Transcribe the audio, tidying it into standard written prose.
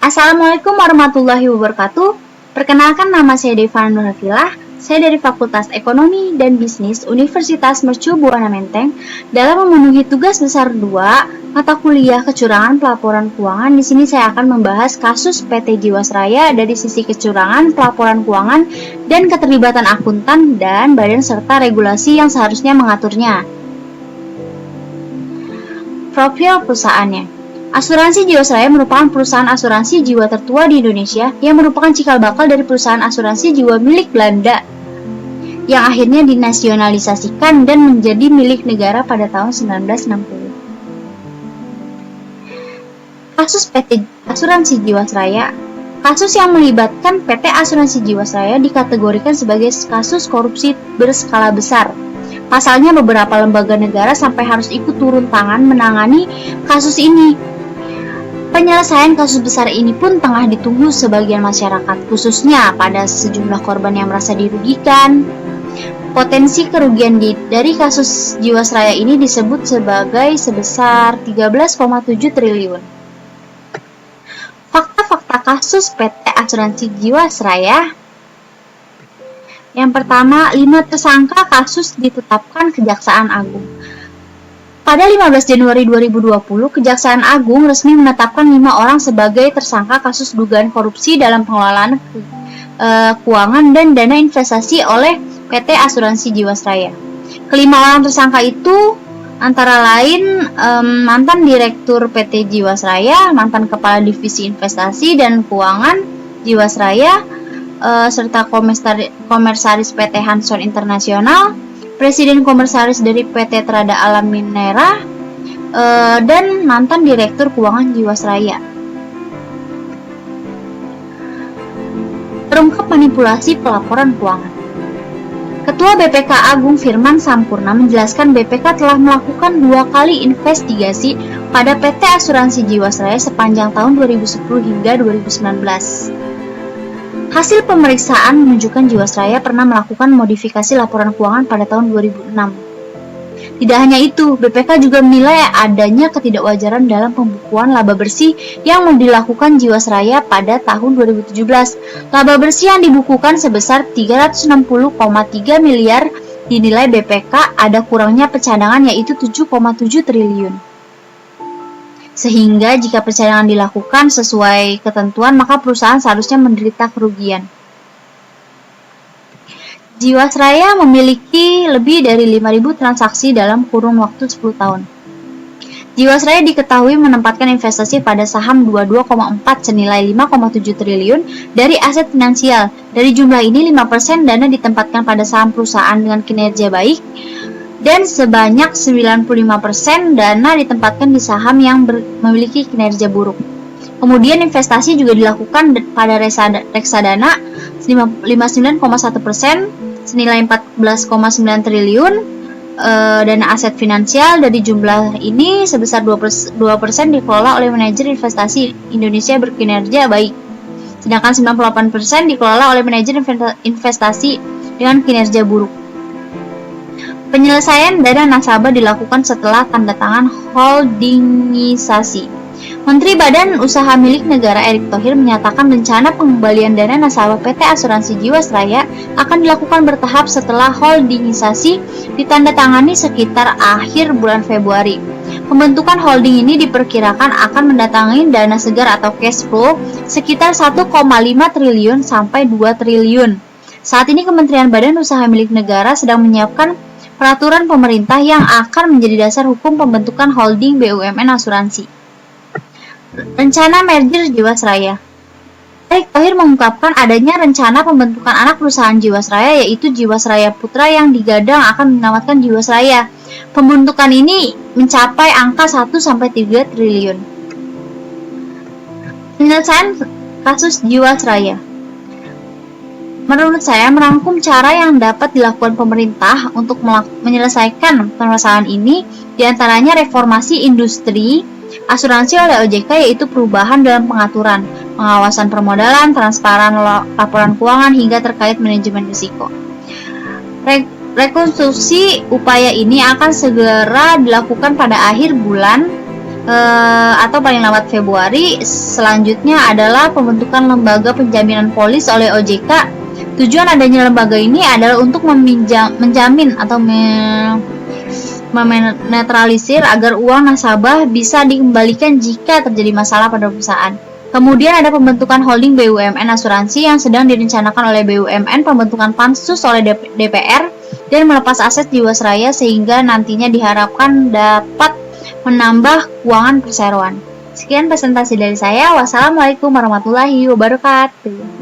Assalamualaikum warahmatullahi wabarakatuh. Perkenalkan, nama saya Deva Nurhafilah. Saya dari Fakultas Ekonomi dan Bisnis Universitas Mercu Buana Menteng. Dalam memenuhi tugas besar 2 mata kuliah kecurangan pelaporan keuangan, di sini saya akan membahas kasus PT Jiwasraya dari sisi kecurangan pelaporan keuangan dan keterlibatan akuntan dan badan serta regulasi yang seharusnya mengaturnya. Profil perusahaannya. Asuransi Jiwasraya merupakan perusahaan asuransi jiwa tertua di Indonesia yang merupakan cikal bakal dari perusahaan asuransi jiwa milik Belanda yang akhirnya dinasionalisasikan dan menjadi milik negara pada tahun 1960. Kasus PT Asuransi Jiwasraya. Kasus yang melibatkan PT Asuransi Jiwasraya dikategorikan sebagai kasus korupsi berskala besar. Pasalnya, beberapa lembaga negara sampai harus ikut turun tangan menangani kasus ini. Penyelesaian kasus besar ini pun tengah ditunggu sebagian masyarakat, khususnya pada sejumlah korban yang merasa dirugikan. Potensi kerugian dari kasus Jiwasraya ini disebut sebagai sebesar 13,7 triliun. Fakta-fakta kasus PT Asuransi Jiwasraya. Yang pertama, 5 tersangka kasus ditetapkan Kejaksaan Agung. Pada 15 Januari 2020, Kejaksaan Agung resmi menetapkan 5 orang sebagai tersangka kasus dugaan korupsi dalam pengelolaan keuangan dan dana investasi oleh PT Asuransi Jiwasraya. Kelima orang tersangka itu antara lain mantan Direktur PT Jiwasraya, mantan Kepala Divisi Investasi dan Keuangan Jiwasraya, serta Komisaris PT Hanson Internasional, Presiden Komisaris dari PT Trada Alam Minera, dan mantan Direktur Keuangan Jiwasraya. Terungkap manipulasi pelaporan keuangan. Ketua BPK Agung Firman Sampurna menjelaskan BPK telah melakukan 2 kali investigasi pada PT Asuransi Jiwasraya sepanjang tahun 2010 hingga 2019. Hasil pemeriksaan menunjukkan Jiwasraya pernah melakukan modifikasi laporan keuangan pada tahun 2006. Tidak hanya itu, BPK juga menilai adanya ketidakwajaran dalam pembukuan laba bersih yang dilakukan Jiwasraya pada tahun 2017. Laba bersih yang dibukukan sebesar 360,3 miliar dinilai BPK ada kurangnya pencadangan, yaitu 7,7 triliun. Sehingga jika pencadangan dilakukan sesuai ketentuan, maka perusahaan seharusnya menderita kerugian. Jiwasraya memiliki lebih dari 5.000 transaksi dalam kurun waktu 10 tahun. Jiwasraya diketahui menempatkan investasi pada saham 22,4 senilai 5,7 triliun dari aset finansial. Dari jumlah ini, 5% dana ditempatkan pada saham perusahaan dengan kinerja baik, dan sebanyak 95% dana ditempatkan di saham yang memiliki kinerja buruk. Kemudian investasi juga dilakukan pada reksadana 59,1% senilai 14,9 triliun. Dana aset finansial dari jumlah ini sebesar 2% dikelola oleh manajer investasi Indonesia berkinerja baik, sedangkan 98% dikelola oleh manajer investasi dengan kinerja buruk. Penyelesaian dana nasabah dilakukan setelah tanda tangan holdingisasi. Menteri Badan Usaha Milik Negara Erick Thohir menyatakan rencana pengembalian dana nasabah PT Asuransi Jiwasraya akan dilakukan bertahap setelah holdingisasi ditandatangani sekitar akhir bulan Februari. Pembentukan holding ini diperkirakan akan mendatangi dana segar atau cash flow sekitar 1,5 triliun sampai 2 triliun. Saat ini Kementerian Badan Usaha Milik Negara sedang menyiapkan peraturan pemerintah yang akan menjadi dasar hukum pembentukan holding BUMN asuransi. Rencana merger Jiwasraya. Erick Thohir mengungkapkan adanya rencana pembentukan anak perusahaan Jiwasraya, yaitu Jiwasraya Putra yang digadang akan menamatkan Jiwasraya. Pembentukan ini mencapai angka 1-3 triliun. Penyelesaian kasus Jiwasraya. Menurut saya, merangkum cara yang dapat dilakukan pemerintah untuk menyelesaikan permasalahan ini, diantaranya reformasi industri asuransi oleh OJK, yaitu perubahan dalam pengaturan, pengawasan permodalan, transparan laporan keuangan, hingga terkait manajemen risiko. Rekonstruksi upaya ini akan segera dilakukan pada akhir bulan atau paling lambat Februari. Selanjutnya adalah pembentukan lembaga penjaminan polis oleh OJK. Tujuan adanya lembaga ini adalah untuk menjamin atau menetralisir agar uang nasabah bisa dikembalikan jika terjadi masalah pada perusahaan. Kemudian ada pembentukan holding BUMN asuransi yang sedang direncanakan oleh BUMN, pembentukan pansus oleh DPR, dan melepas aset Jiwasraya sehingga nantinya diharapkan dapat menambah keuangan perseroan. Sekian presentasi dari saya. Wassalamualaikum warahmatullahi wabarakatuh.